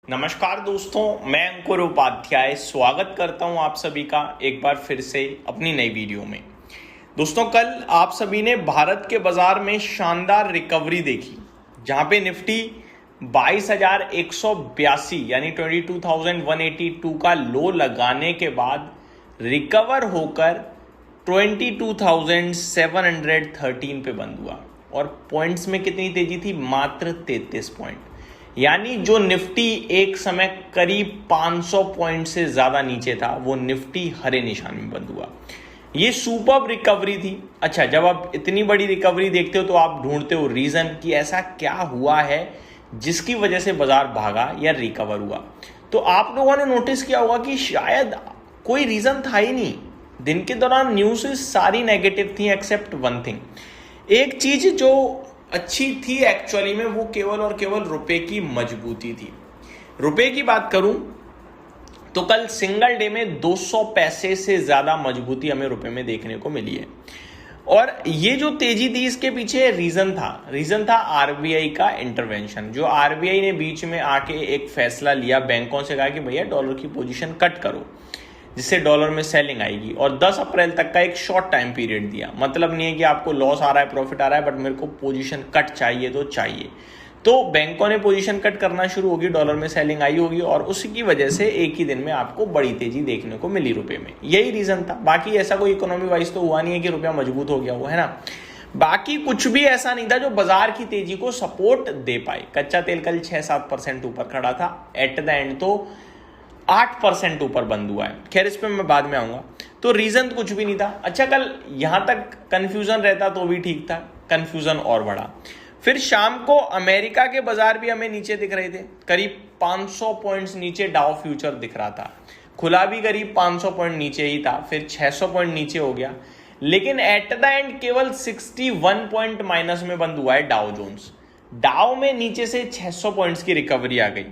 नमस्कार दोस्तों, मैं अंकुर उपाध्याय स्वागत करता हूं आप सभी का एक बार फिर से अपनी नई वीडियो में। दोस्तों, कल आप सभी ने भारत के बाजार में शानदार रिकवरी देखी, जहां पे निफ्टी 22,182 यानी 22,182 का लो लगाने के बाद रिकवर होकर 22,713 पे बंद हुआ। और पॉइंट्स में कितनी तेजी थी? मात्र 33 पॉइंट। यानी जो निफ्टी एक समय करीब 500 पॉइंट से ज्यादा नीचे था, वो निफ्टी हरे निशान में बंद हुआ। ये सुपर्ब रिकवरी थी। अच्छा, जब आप इतनी बड़ी रिकवरी देखते हो तो आप ढूंढते हो रीजन कि ऐसा क्या हुआ है जिसकी वजह से बाजार भागा या रिकवर हुआ। तो आप लोगों ने नोटिस किया होगा कि शायद कोई रीजन था ही नहीं। दिन के दौरान न्यूज़ सारी नेगेटिव थी एक्सेप्ट वन थिंग। एक चीज जो अच्छी थी एक्चुअली में, वो केवल और केवल रुपए की मजबूती थी। रुपए की बात करूं तो कल सिंगल डे में 200 पैसे से ज्यादा मजबूती हमें रुपए में देखने को मिली है। और ये जो तेजी थी, इसके पीछे रीजन था आरबीआई का इंटरवेंशन। जो आरबीआई ने बीच में आके एक फैसला लिया, बैंकों से कहा कि भैया डॉलर की पोजीशन कट करो, जिससे डॉलर में सेलिंग आएगी। और 10 अप्रैल तक का एक शॉर्ट टाइम पीरियड दिया। मतलब नहीं है कि आपको लॉस आ रहा है, प्रॉफिट आ रहा है, बट मेरे को पोजीशन कट चाहिए तो चाहिए। तो बैंकों ने पोजीशन कट करना शुरू होगी, डॉलर में सेलिंग आई होगी, और उसी की वजह से एक ही दिन में आपको बड़ी तेजी देखने को मिली रुपए में। यही रीजन था। बाकी ऐसा कोई इकोनॉमी वाइज तो हुआ नहीं है कि रुपया मजबूत हो गया, वो है ना। बाकी कुछ भी ऐसा नहीं था जो बाजार की तेजी को सपोर्ट दे पाए। कच्चा तेल कल 6-7% ऊपर खड़ा था, एट द एंड तो 8% ऊपर बंद हुआ है। खैर, इस पे मैं बाद में आऊंगा। तो रीजन कुछ भी नहीं था। अच्छा, कल यहां तक कंफ्यूजन रहता तो भी ठीक था, कंफ्यूजन और बढ़ा। फिर शाम को अमेरिका के बाजार भी हमें नीचे दिख रहे थे, करीब 500 पॉइंट्स नीचे डाउ फ्यूचर दिख रहा था। खुला भी करीब 500 पॉइंट नीचे ही था, फिर 600 पॉइंट नीचे हो गया, लेकिन एट द एंड केवल 61 पॉइंट माइनस में बंद हुआ है डाउ जोन्स। डाउ में नीचे से 600 पॉइंट्स की रिकवरी आ गई।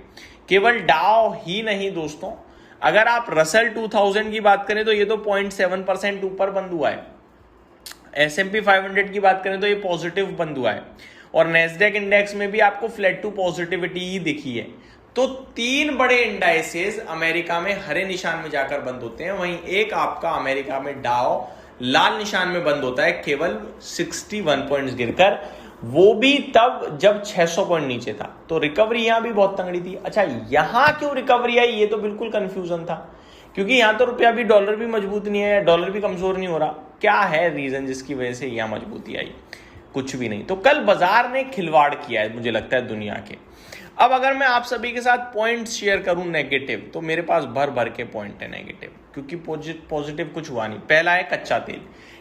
केवल डाउ ही नहीं दोस्तों, अगर आप रसल 2000 की बात करें तो ये तो 0.7% ऊपर बंद हुआ है। S&P 500 की बात करें तो ये पॉजिटिव बंद हुआ है, और नेस्डेक इंडेक्स में भी आपको फ्लैट टू पॉजिटिविटी ही दिखी है। तो 3 बड़े इंडाइसेस अमेरिका में हरे निशान में जाकर बंद होते हैं, वहीं एक आपका अमेरिका में डाउ लाल निशान में बंद होता है, केवल 61 पॉइंट्स गिरकर, वो भी तब जब 600 पॉइंट नीचे था। तो रिकवरी यहां भी बहुत तंगड़ी थी। अच्छा, यहां क्यों रिकवरी आई, ये तो बिल्कुल कंफ्यूजन था, क्योंकि यहां तो रुपया भी, डॉलर भी मजबूत नहीं है, डॉलर भी कमजोर नहीं हो रहा। क्या है रीजन जिसकी वजह से यहां मजबूती आई? कुछ भी नहीं। तो कल बाजार ने खिलवाड़ किया है, मुझे लगता है, दुनिया के। अब अगर मैं आप सभी के साथ पॉइंट्स शेयर करूं नेगेटिव, तो मेरे पास भर भर के पॉइंट है नेगेटिव, क्योंकि पॉजिटिव कुछ हुआ नहीं। पहला है कच्चा तेल।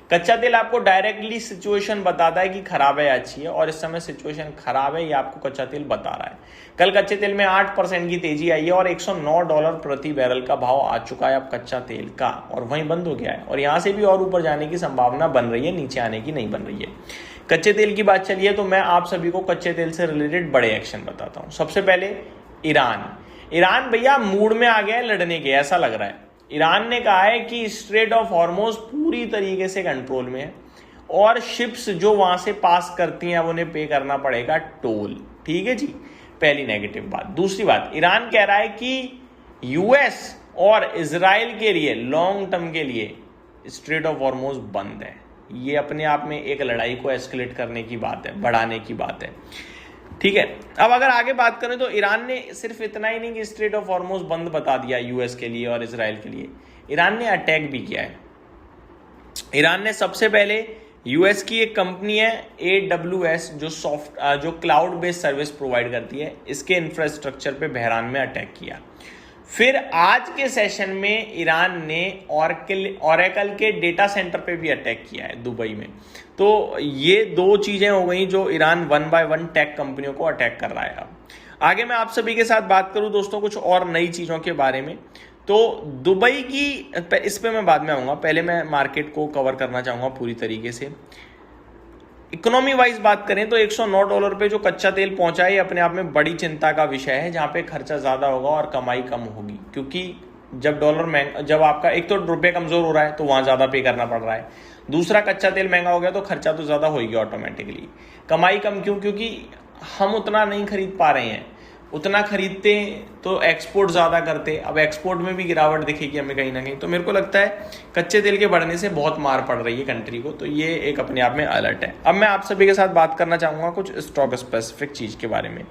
कच्चा तेल आपको डायरेक्टली सिचुएशन बताता है कि खराब है या अच्छी है, और इस समय सिचुएशन खराब है, ये आपको कच्चा तेल बता रहा है। कल कच्चे तेल में 8% की तेजी आई है, और $109 प्रति बैरल का भाव आ चुका है अब कच्चा तेल का, और वहीं बंद हो गया है। और यहां से भी और ऊपर जाने की संभावना बन रही है, नीचे आने की नहीं बन रही है। कच्चे तेल की बात चली है तो मैं आप सभी को कच्चे तेल से रिलेटेड बड़े एक्शन बताता हूं। सबसे पहले ईरान भैया मूड में आ गया है लड़ने के, ऐसा लग रहा है। ईरान ने कहा है कि स्ट्रेट ऑफ हॉर्मोज पूरी तरीके से कंट्रोल में है, और शिप्स जो वहां से पास करती हैं उन्हें पे करना पड़ेगा टोल। ठीक है जी, पहली नेगेटिव बात। दूसरी बात, ईरान कह रहा है कि यूएस और इजराइल के लिए लॉन्ग टर्म के लिए स्ट्रेट ऑफ हॉर्मोज बंद है। ये अपने आप में एक लड़ाई को एस्केलेट करने की बात है, बढ़ाने की बात है। ठीक है, अब अगर आगे बात करें तो ईरान ने सिर्फ इतना ही नहीं कि स्ट्रेट ऑफ हॉर्मोज बंद बता दिया यूएस के लिए और इजराइल के लिए, ईरान ने अटैक भी किया है। ईरान ने सबसे पहले यूएस की एक कंपनी है AWS, जो क्लाउड बेस्ड सर्विस प्रोवाइड करती है, इसके इंफ्रास्ट्रक्चर पे बहरान में अटैक किया। फिर आज के सेशन में ईरान ने ओरेकल के डेटा सेंटर पे भी अटैक किया है दुबई में। तो ये 2 चीजें हो गई जो ईरान 1 बाय 1 टेक कंपनियों को अटैक कर रहा है। अब आगे मैं आप सभी के साथ बात करूं दोस्तों कुछ और नई चीजों के बारे में, तो दुबई की, इस पे मैं बाद में आऊंगा। पहले मैं मार्केट को कवर करना चाहूंगा पूरी तरीके से। इकोनॉमी वाइज बात करें तो $109 पे जो कच्चा तेल पहुंचा है, अपने आप में बड़ी चिंता का विषय है, जहां पे खर्चा ज्यादा होगा और कमाई कम होगी। क्योंकि जब आपका एक तो रुपये कमजोर हो रहा है तो वहां ज्यादा पे करना पड़ रहा है, दूसरा कच्चा तेल महंगा हो गया तो खर्चा तो ज्यादा होगी ऑटोमेटिकली। कमाई कम क्यों? क्योंकि हम उतना नहीं खरीद पा रहे हैं। उतना खरीदते तो एक्सपोर्ट ज़्यादा करते, अब एक्सपोर्ट में भी गिरावट दिखेगी हमें कहीं ना कहीं। तो मेरे को लगता है कच्चे तेल के बढ़ने से बहुत मार पड़ रही है कंट्री को, तो ये एक अपने आप में अलर्ट है। अब मैं आप सभी के साथ बात करना चाहूँगा कुछ स्टॉक स्पेसिफिक चीज़ के बारे में।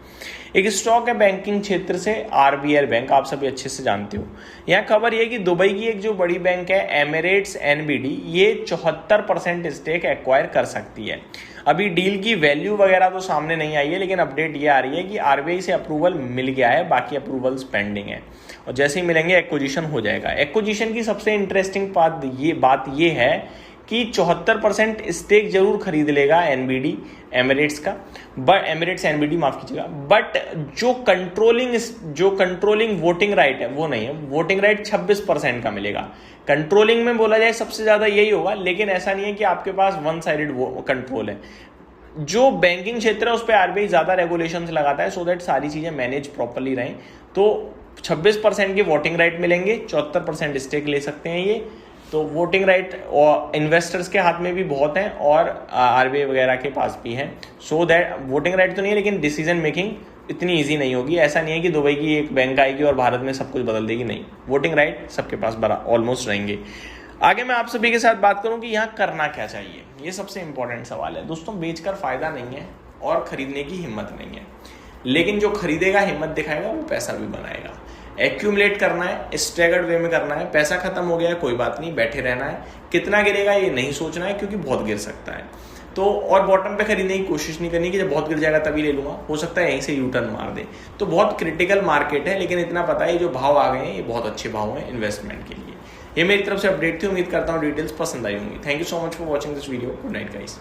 एक स्टॉक है बैंकिंग क्षेत्र से RBL बैंक, आप सभी अच्छे से जानते हो। यहाँ खबर ये कि दुबई की एक जो बड़ी बैंक है एमिरेट्स NBD, ये 74% स्टेक एक्वायर कर सकती है। अभी डील की वैल्यू वगैरह तो सामने नहीं आई है, लेकिन अपडेट ये आ रही है कि RBI से अप्रूवल मिल गया है, बाकी अप्रूवल्स पेंडिंग है और जैसे ही मिलेंगे एक्विजिशन हो जाएगा। एक्विजिशन की सबसे इंटरेस्टिंग बात ये है कि 74% स्टेक जरूर खरीद लेगा NBD एमिरेट्स का, बट एमिरेट्स NBD माफ कीजिएगा, बट जो कंट्रोलिंग वोटिंग राइट है वो नहीं है। वोटिंग राइट 26% का मिलेगा। कंट्रोलिंग में बोला जाए सबसे ज्यादा यही होगा, लेकिन ऐसा नहीं है कि आपके पास वन साइडेड कंट्रोल है। जो बैंकिंग क्षेत्र है उस पर RBI ज्यादा रेगुलेशंस लगाता है, सो दैट सारी चीजें मैनेज प्रॉपर्ली रहें। तो 26% के वोटिंग राइट मिलेंगे, 74% स्टेक ले सकते हैं ये। तो वोटिंग राइट और इन्वेस्टर्स के हाथ में भी बहुत हैं और RBI वगैरह के पास भी हैं, सो दैट वोटिंग राइट तो नहीं है, लेकिन डिसीजन मेकिंग इतनी इजी नहीं होगी। ऐसा नहीं है कि दुबई की एक बैंक आएगी और भारत में सब कुछ बदल देगी, नहीं, वोटिंग राइट सबके पास ऑलमोस्ट रहेंगे। आगे मैं आप सभी के साथ बात करूं कि यहाँ करना क्या चाहिए, ये सबसे इंपॉर्टेंट सवाल है। दोस्तों, बेचकर फायदा नहीं है और खरीदने की हिम्मत नहीं है, लेकिन जो खरीदेगा हिम्मत दिखाएगा वो पैसा भी बनाएगा। एक्यूमुलेट करना है, स्टैगर्ड वे में करना है। पैसा खत्म हो गया है कोई बात नहीं, बैठे रहना है। कितना गिरेगा ये नहीं सोचना है, क्योंकि बहुत गिर सकता है। तो और बॉटम पे खरीदने की कोशिश नहीं करनी कि जब बहुत गिर जाएगा तभी ले लूंगा, हो सकता है यहीं से यूटर्न मार दे। तो बहुत क्रिटिकल मार्केट है, लेकिन इतना पता है जो भाव आ गए हैं ये बहुत अच्छे भाव हैं इन्वेस्टमेंट के लिए। ये मेरी तरफ से अपडेट थी, उम्मीद करता हूँ डिटेल्स पसंद आई होंगी। Thank you so much for watching this video. Good night guys.